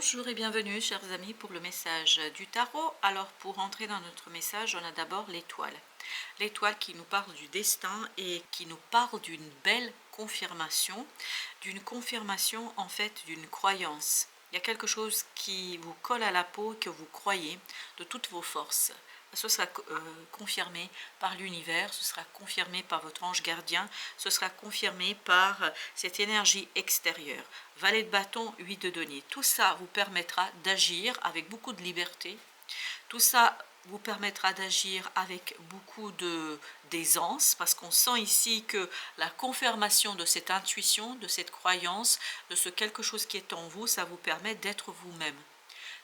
Bonjour et bienvenue chers amis pour le message du tarot. Alors pour entrer dans notre message, on a d'abord l'étoile. L'étoile qui nous parle du destin et qui nous parle d'une belle confirmation, en fait d'une croyance. Il y a quelque chose qui vous colle à la peau, que vous croyez de toutes vos forces. Ce sera confirmé par l'univers, ce sera confirmé par votre ange gardien, ce sera confirmé par cette énergie extérieure. Valet de bâton, 8 de denier. Tout ça vous permettra d'agir avec beaucoup de liberté. Tout ça vous permettra d'agir avec beaucoup d'aisance, parce qu'on sent ici que la confirmation de cette intuition, de cette croyance, de ce quelque chose qui est en vous, ça vous permet d'être vous-même.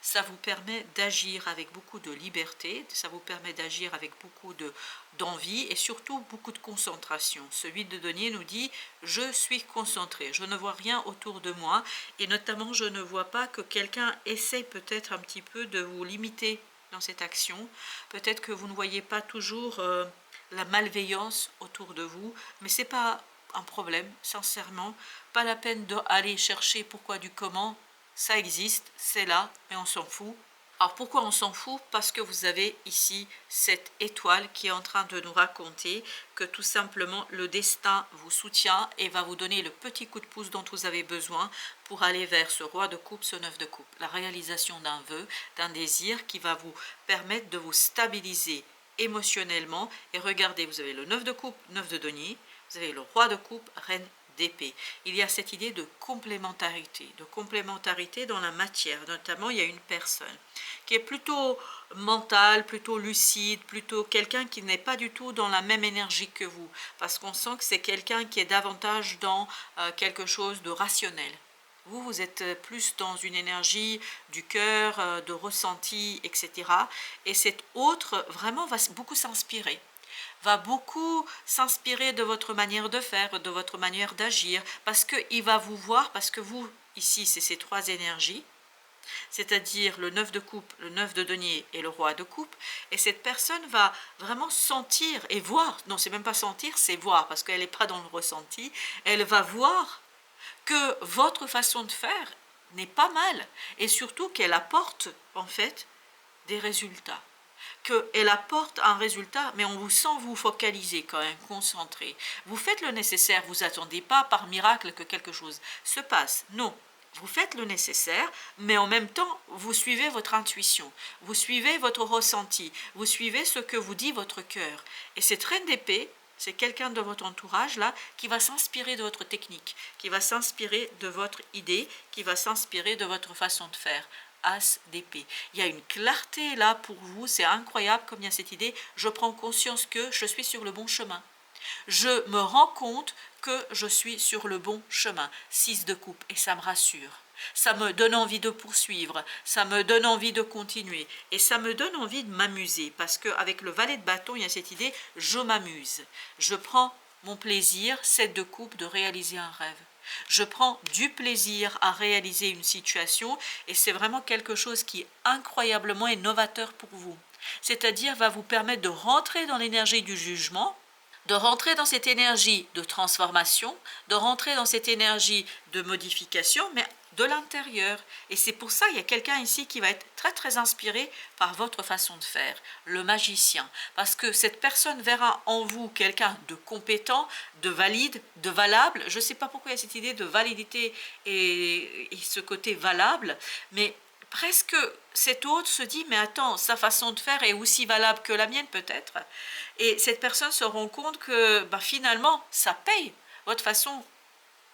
Ça vous permet d'agir avec beaucoup de liberté, ça vous permet d'agir avec beaucoup d'envie et surtout beaucoup de concentration. Ce 8 de denier nous dit « je suis concentré, je ne vois rien autour de moi » et notamment je ne vois pas que quelqu'un essaie peut-être un petit peu de vous limiter dans cette action. Peut-être que vous ne voyez pas toujours la malveillance autour de vous, mais ce n'est pas un problème, sincèrement. Pas la peine d'aller chercher pourquoi du comment. Ça existe, c'est là, mais on s'en fout. Alors pourquoi on s'en fout? Parce que vous avez ici cette étoile qui est en train de nous raconter que tout simplement le destin vous soutient et va vous donner le petit coup de pouce dont vous avez besoin pour aller vers ce roi de coupe, ce 9 de coupe. La réalisation d'un vœu, d'un désir qui va vous permettre de vous stabiliser émotionnellement. Et regardez, vous avez le 9 de coupe, 9 de denier, vous avez le roi de coupe, reine d'épée. Il y a cette idée de complémentarité dans la matière. Notamment, il y a une personne qui est plutôt mentale, plutôt lucide, plutôt quelqu'un qui n'est pas du tout dans la même énergie que vous, parce qu'on sent que c'est quelqu'un qui est davantage dans quelque chose de rationnel. Vous êtes plus dans une énergie du cœur, de ressenti, etc. Et cet autre, vraiment, va beaucoup s'inspirer. Va beaucoup s'inspirer de votre manière de faire, de votre manière d'agir, parce qu'il va vous voir, parce que vous, ici, c'est ces trois énergies, c'est-à-dire le 9 de coupe, le 9 de denier et le roi de coupe, et cette personne va vraiment sentir et voir, non, c'est même pas sentir, c'est voir, parce qu'elle n'est pas dans le ressenti, elle va voir que votre façon de faire n'est pas mal, et surtout qu'elle apporte, en fait, des résultats. Qu'elle apporte un résultat, mais on vous sent vous focaliser quand même, concentré. Vous faites le nécessaire, vous attendez pas par miracle que quelque chose se passe. Non, vous faites le nécessaire, mais en même temps, vous suivez votre intuition, vous suivez votre ressenti, vous suivez ce que vous dit votre cœur. Et cette reine d'épée, c'est quelqu'un de votre entourage là qui va s'inspirer de votre technique, qui va s'inspirer de votre idée, qui va s'inspirer de votre façon de faire. As d'épée. Il y a une clarté là pour vous, c'est incroyable comme il y a cette idée, je prends conscience que je suis sur le bon chemin. Je me rends compte que je suis sur le bon chemin. 6 de coupe, et ça me rassure. Ça me donne envie de poursuivre, ça me donne envie de continuer, et ça me donne envie de m'amuser, parce qu'avec le valet de bâton, il y a cette idée, je m'amuse. Je prends mon plaisir, 7 de coupe, de réaliser un rêve. Je prends du plaisir à réaliser une situation et c'est vraiment quelque chose qui est incroyablement innovateur pour vous. C'est-à-dire va vous permettre de rentrer dans l'énergie du jugement, de rentrer dans cette énergie de transformation, de rentrer dans cette énergie de modification, mais de l'intérieur. Et c'est pour ça qu'il y a quelqu'un ici qui va être très très inspiré par votre façon de faire, le magicien. Parce que cette personne verra en vous quelqu'un de compétent, de valide, de valable. Je ne sais pas pourquoi il y a cette idée de validité et ce côté valable, mais presque cet autre se dit, mais attends, sa façon de faire est aussi valable que la mienne peut-être. Et cette personne se rend compte que finalement, ça paye. Votre façon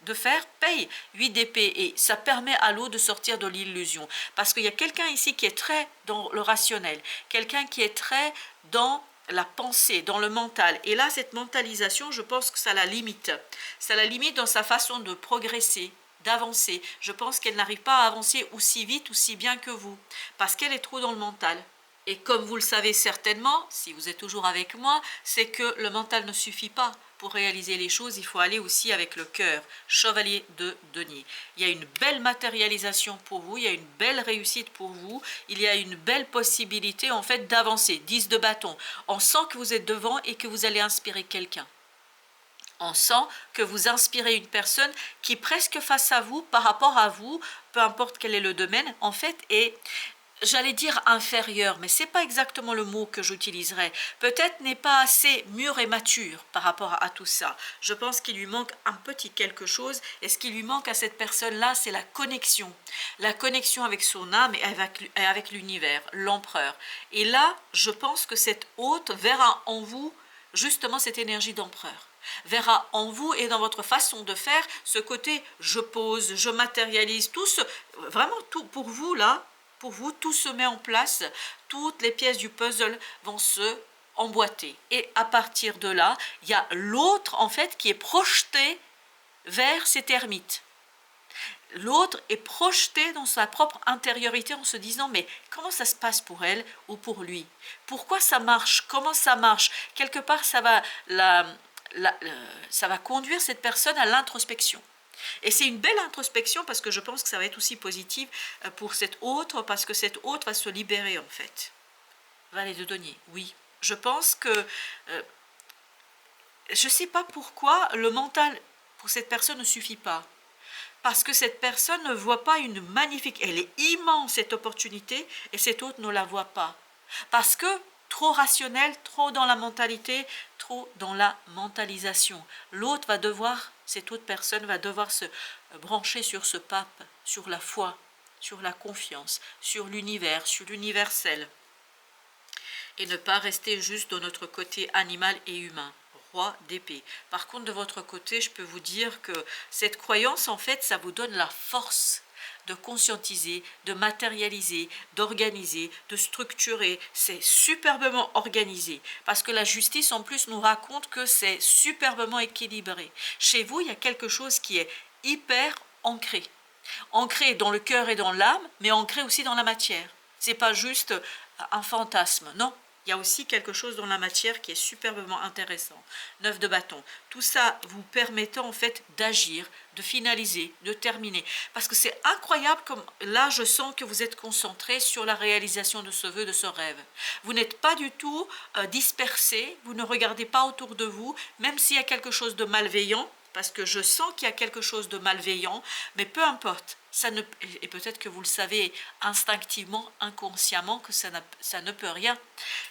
de faire paye. 8 d'épée, et ça permet à l'autre de sortir de l'illusion. Parce qu'il y a quelqu'un ici qui est très dans le rationnel, quelqu'un qui est très dans la pensée, dans le mental. Et là, cette mentalisation, je pense que ça la limite. Ça la limite dans sa façon de progresser, d'avancer. Je pense qu'elle n'arrive pas à avancer aussi vite, aussi bien que vous, parce qu'elle est trop dans le mental. Et comme vous le savez certainement, si vous êtes toujours avec moi, c'est que le mental ne suffit pas. Pour réaliser les choses, il faut aller aussi avec le cœur. Chevalier de denier. Il y a une belle matérialisation pour vous, il y a une belle réussite pour vous, il y a une belle possibilité en fait d'avancer. 10 de bâton. On sent que vous êtes devant et que vous allez inspirer quelqu'un. On sent que vous inspirez une personne qui presque face à vous, par rapport à vous, peu importe quel est le domaine, en fait, est, j'allais dire inférieur, mais c'est pas exactement le mot que j'utiliserais. Peut-être n'est pas assez mûr et mature par rapport à tout ça. Je pense qu'il lui manque un petit quelque chose, et ce qui lui manque à cette personne-là, c'est la connexion avec son âme et avec l'univers, l'empereur. Et là, je pense que cet hôte verra en vous justement cette énergie d'empereur, verra en vous et dans votre façon de faire ce côté je pose, je matérialise, tout ce, vraiment tout pour vous là, pour vous tout se met en place, toutes les pièces du puzzle vont se emboîter. Et à partir de là, il y a l'autre en fait qui est projeté vers cette ermite. L'autre est projeté dans sa propre intériorité en se disant mais comment ça se passe pour elle ou pour lui? Pourquoi ça marche? Comment ça marche? Quelque part ça va, ça va conduire cette personne à l'introspection. Et c'est une belle introspection parce que je pense que ça va être aussi positif pour cette autre, parce que cette autre va se libérer en fait. Valet de denier, oui. Je pense que, je ne sais pas pourquoi le mental pour cette personne ne suffit pas. Parce que cette personne ne voit pas une magnifique, elle est immense cette opportunité et cette autre ne la voit pas. Parce que trop rationnel, trop dans la mentalité, trop dans la mentalisation. L'autre va devoir, cette autre personne va devoir se brancher sur ce pape, sur la foi, sur la confiance, sur l'univers, sur l'universel. Et ne pas rester juste dans notre côté animal et humain. Roi d'épée. Par contre, de votre côté, je peux vous dire que cette croyance, en fait, ça vous donne la force de conscientiser, de matérialiser, d'organiser, de structurer. C'est superbement organisé. Parce que la justice, en plus, nous raconte que c'est superbement équilibré. Chez vous, il y a quelque chose qui est hyper ancré. Ancré dans le cœur et dans l'âme, mais ancré aussi dans la matière. C'est pas juste un fantasme, non. Il y a aussi quelque chose dans la matière qui est superbement intéressant. 9 de bâton. Tout ça vous permettant en fait d'agir, de finaliser, de terminer. Parce que c'est incroyable comme là je sens que vous êtes concentré sur la réalisation de ce vœu, de ce rêve. Vous n'êtes pas du tout dispersé, vous ne regardez pas autour de vous, même s'il y a quelque chose de malveillant, parce que je sens qu'il y a quelque chose de malveillant, mais peu importe. Ça ne, et peut-être que vous le savez instinctivement, inconsciemment, que ça ne peut rien.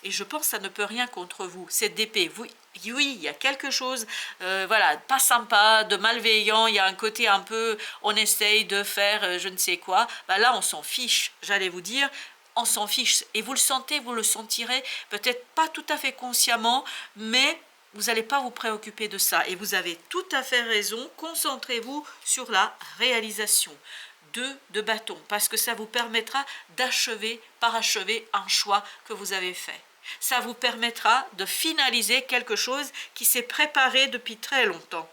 Et je pense que ça ne peut rien contre vous. Cette d'épée, oui, il y a quelque chose, voilà, pas sympa, de malveillant, il y a un côté un peu, on essaye de faire je ne sais quoi. Ben là, on s'en fiche, j'allais vous dire. On s'en fiche. Et vous le sentez, vous le sentirez, peut-être pas tout à fait consciemment, mais vous n'allez pas vous préoccuper de ça. Et vous avez tout à fait raison, concentrez-vous sur la réalisation. 2 de bâton, parce que ça vous permettra d'achever, parachever un choix que vous avez fait. Ça vous permettra de finaliser quelque chose qui s'est préparé depuis très longtemps.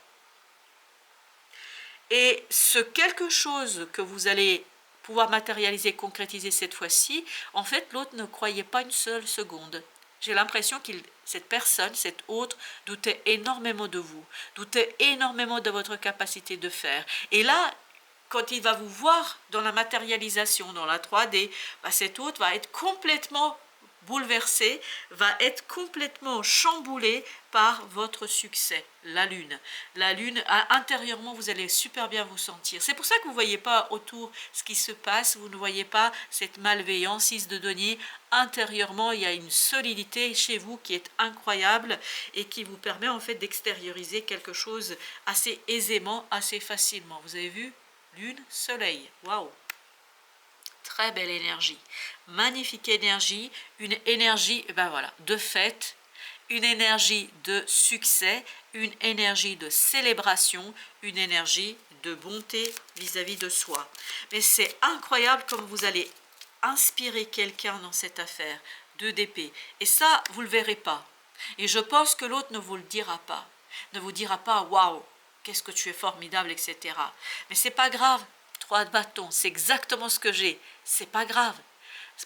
Et ce quelque chose que vous allez pouvoir matérialiser, concrétiser cette fois-ci, en fait, l'autre ne croyait pas une seule seconde. J'ai l'impression que cette personne, cette autre, doutait énormément de vous, doutait énormément de votre capacité de faire. Et là, quand il va vous voir dans la matérialisation, dans la 3D, bah, cet autre va être complètement bouleversé, va être complètement chamboulé par votre succès, la lune. La lune, intérieurement, vous allez super bien vous sentir. C'est pour ça que vous ne voyez pas autour ce qui se passe, vous ne voyez pas cette malveillance, 6 de denier. Intérieurement, il y a une solidité chez vous qui est incroyable et qui vous permet en fait d'extérioriser quelque chose assez aisément, assez facilement. Vous avez vu? Lune, soleil, waouh! Très belle énergie, magnifique énergie, une énergie, ben voilà, de fête, une énergie de succès, une énergie de célébration, une énergie de bonté vis-à-vis de soi. Mais c'est incroyable comme vous allez inspirer quelqu'un dans cette affaire, 2 d'épée. Et ça, vous ne le verrez pas. Et je pense que l'autre ne vous le dira pas. Ne vous dira pas, waouh, qu'est-ce que tu es formidable, etc. Mais c'est pas grave. 3 de bâton, c'est exactement ce que j'ai. C'est pas grave.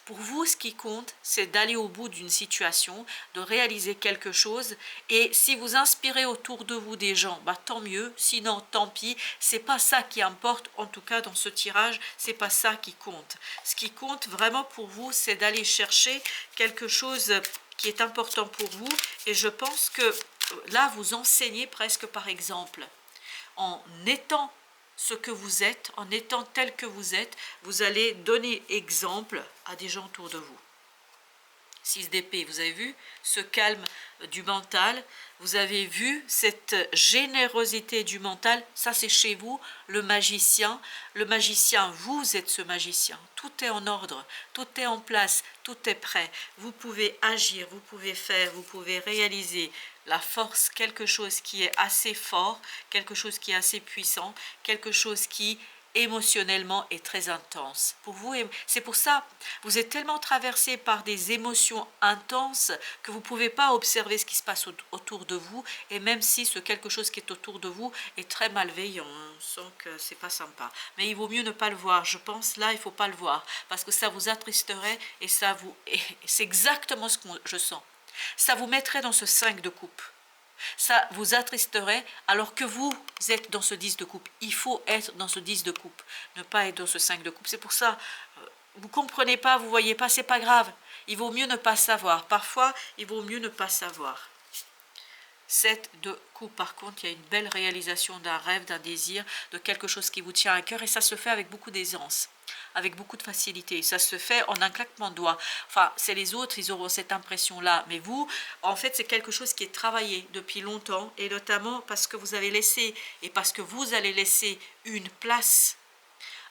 Pour vous, ce qui compte, c'est d'aller au bout d'une situation, de réaliser quelque chose. Et si vous inspirez autour de vous des gens, bah, tant mieux. Sinon, tant pis. C'est pas ça qui importe. En tout cas, dans ce tirage, c'est pas ça qui compte. Ce qui compte vraiment pour vous, c'est d'aller chercher quelque chose qui est important pour vous. Et je pense que là, vous enseignez presque par exemple, en étant ce que vous êtes, en étant tel que vous êtes, vous allez donner exemple à des gens autour de vous. 6 d'épée, vous avez vu ce calme du mental, vous avez vu cette générosité du mental, ça c'est chez vous, le magicien, vous êtes ce magicien, tout est en ordre, tout est en place, tout est prêt, vous pouvez agir, vous pouvez faire, vous pouvez réaliser la force, quelque chose qui est assez fort, quelque chose qui est assez puissant, quelque chose qui émotionnellement est très intense. Pour vous, c'est pour ça, vous êtes tellement traversé par des émotions intenses que vous ne pouvez pas observer ce qui se passe autour de vous, et même si ce quelque chose qui est autour de vous est très malveillant, hein, on sent que c'est pas sympa. Mais il vaut mieux ne pas le voir, je pense, là il faut pas le voir, parce que ça vous attristerait, et c'est exactement ce que je sens. Ça vous mettrait dans ce 5 de coupe. Ça vous attristerait alors que vous êtes dans ce 10 de coupe. Il faut être dans ce 10 de coupe, ne pas être dans ce 5 de coupe. C'est pour ça, vous comprenez pas, vous voyez pas, c'est pas grave. Il vaut mieux ne pas savoir. Parfois, il vaut mieux ne pas savoir. 7 de coupe, par contre, il y a une belle réalisation d'un rêve, d'un désir, de quelque chose qui vous tient à cœur, et ça se fait avec beaucoup d'aisance, avec beaucoup de facilité. Ça se fait en un claquement de doigts. Enfin, c'est les autres, ils auront cette impression-là, mais vous, en fait, c'est quelque chose qui est travaillé depuis longtemps, et notamment parce que vous avez laissé, et parce que vous allez laisser une place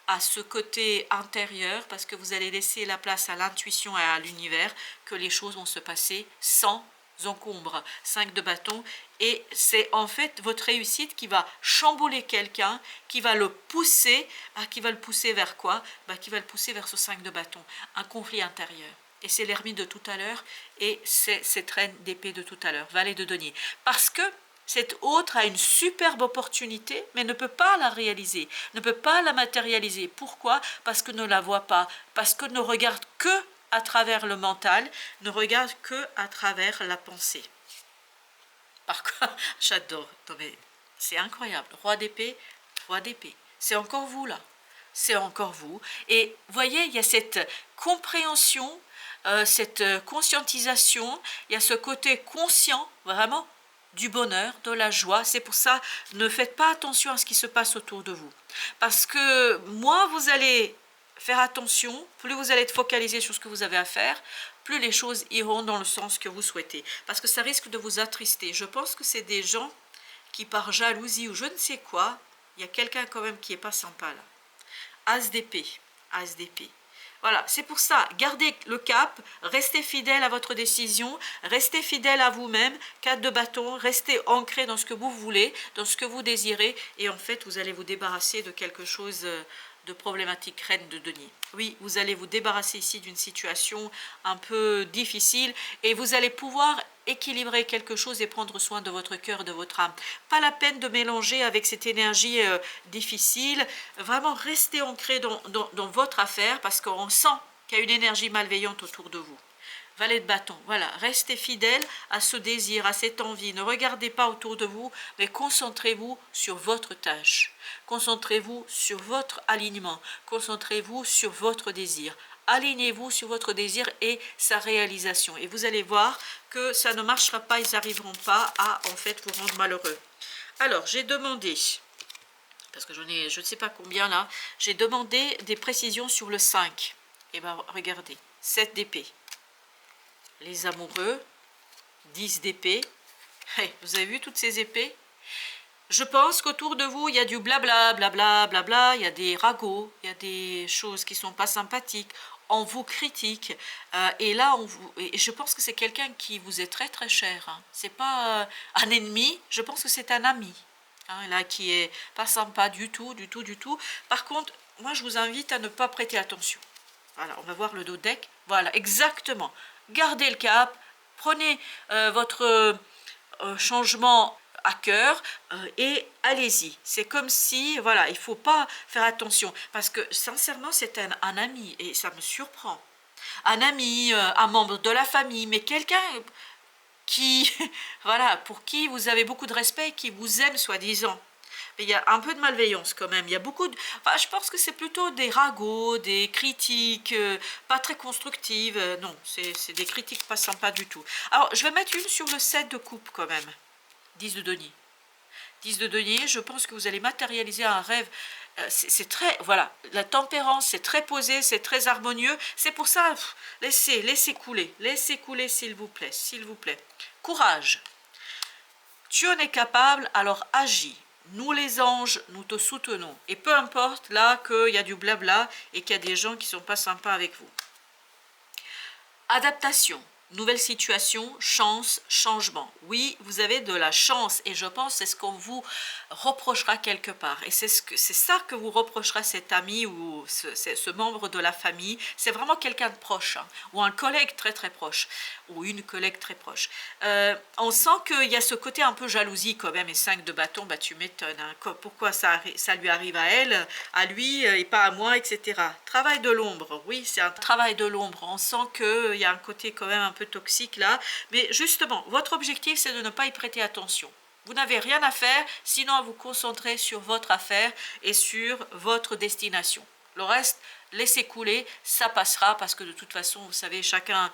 à ce côté intérieur, parce que vous allez laisser la place à l'intuition et à l'univers, que les choses vont se passer sans encombre. 5 de bâton, et c'est en fait votre réussite qui va chambouler quelqu'un, qui va le pousser, qui va le pousser vers quoi? Qui va le pousser vers ce 5 de bâton, un conflit intérieur. Et c'est l'ermite de tout à l'heure, et c'est cette reine d'épée de tout à l'heure, valet de denier. Parce que cet autre a une superbe opportunité, mais ne peut pas la réaliser, ne peut pas la matérialiser. Pourquoi? Parce que ne la voit pas, parce que ne regarde que à travers le mental, ne regarde que à travers la pensée. Par contre, j'adore, c'est incroyable. Roi d'épée, c'est encore vous là, c'est encore vous. Et voyez, il y a cette compréhension, cette conscientisation, il y a ce côté conscient, vraiment, du bonheur, de la joie. C'est pour ça, ne faites pas attention à ce qui se passe autour de vous. Parce que moins vous allez faire attention, plus vous allez être focalisé sur ce que vous avez à faire, plus les choses iront dans le sens que vous souhaitez. Parce que ça risque de vous attrister. Je pense que c'est des gens qui, par jalousie ou je ne sais quoi, il y a quelqu'un quand même qui n'est pas sympa là. As d'épée, as d'épée. Voilà, c'est pour ça, gardez le cap, restez fidèle à votre décision, restez fidèle à vous-même, 4 de bâton, restez ancré dans ce que vous voulez, dans ce que vous désirez, et en fait, vous allez vous débarrasser de quelque chose de problématique. Reine de denier. Oui, vous allez vous débarrasser ici d'une situation un peu difficile, et vous allez pouvoir équilibrer quelque chose et prendre soin de votre cœur, de votre âme. Pas la peine de mélanger avec cette énergie difficile. Vraiment, restez ancré dans votre affaire, parce qu'on sent qu'il y a une énergie malveillante autour de vous. Valet de bâton, voilà, restez fidèle à ce désir, à cette envie. Ne regardez pas autour de vous, mais concentrez-vous sur votre tâche. Concentrez-vous sur votre alignement. Concentrez-vous sur votre désir. Alignez-vous sur votre désir et sa réalisation. Et vous allez voir que ça ne marchera pas, ils n'arriveront pas à en fait vous rendre malheureux. Alors, j'ai demandé, parce que j'en ai je ne sais pas combien là, j'ai demandé des précisions sur le 5. Et bien regardez, 7 d'épée. Les amoureux, 10 d'épée. Hey, vous avez vu toutes ces épées? Je pense qu'autour de vous, il y a du blabla, blabla, blabla, il y a des ragots, il y a des choses qui ne sont pas sympathiques, on vous critique, et là, et je pense que c'est quelqu'un qui vous est très très cher, hein. C'est pas un ennemi, je pense que c'est un ami, hein, là, qui est pas sympa du tout, du tout, du tout. Par contre, moi, je vous invite à ne pas prêter attention. Voilà, on va voir le dos deck. Voilà, exactement. Gardez le cap, prenez votre changement à cœur et allez-y. C'est comme si, voilà, il ne faut pas faire attention. Parce que, sincèrement, c'est un ami et ça me surprend. Un ami, un membre de la famille, mais quelqu'un qui, voilà, pour qui vous avez beaucoup de respect et qui vous aime, soi-disant. Mais il y a un peu de malveillance quand même. Il y a beaucoup de... Enfin, je pense que c'est plutôt des ragots, des critiques pas très constructives. Non, c'est des critiques pas sympas du tout. Alors, je vais mettre une sur le 7 de coupe quand même. 10 de denier. 10 de denier, je pense que vous allez matérialiser un rêve. C'est très, voilà, la tempérance, c'est très posé, c'est très harmonieux. C'est pour ça, laissez couler s'il vous plaît, s'il vous plaît. Courage. Tu en es capable, alors agis. Nous les anges, nous te soutenons. Et peu importe là qu'il y a du blabla et qu'il y a des gens qui ne sont pas sympas avec vous. Adaptation. Nouvelle situation, chance, changement. Oui, vous avez de la chance et je pense que c'est ce qu'on vous reprochera quelque part. Et c'est ça que vous reprochera cet ami ou ce membre de la famille. C'est vraiment quelqu'un de proche hein, ou un collègue très très proche ou une collègue très proche. On sent qu'il y a ce côté un peu jalousie quand même et 5 de bâton, bah tu m'étonnes. Hein. Pourquoi ça lui arrive à elle, à lui et pas à moi, etc. Travail de l'ombre, oui, c'est un travail de l'ombre. On sent qu'il y a un côté quand même un peu toxique là, mais justement votre objectif c'est de ne pas y prêter attention. Vous n'avez rien à faire sinon à vous concentrer sur votre affaire et sur votre destination. Le reste laissez couler, ça passera parce que de toute façon vous savez chacun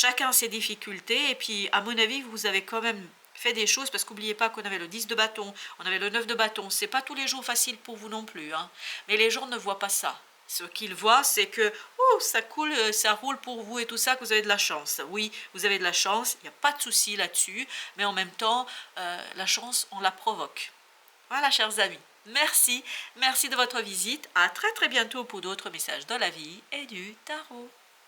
a ses difficultés et puis à mon avis vous avez quand même fait des choses parce qu'oubliez pas qu'on avait le 10 de bâton, on avait le 9 de bâton, c'est pas tous les jours facile pour vous non plus hein. Mais les gens ne voient pas ça. Ce qu'ils voient, c'est que oh, ça coule, ça roule pour vous et tout ça, que vous avez de la chance. Oui, vous avez de la chance, il n'y a pas de souci là-dessus, mais en même temps, la chance, on la provoque. Voilà, chers amis. Merci de votre visite. À très très bientôt pour d'autres messages de la vie et du tarot.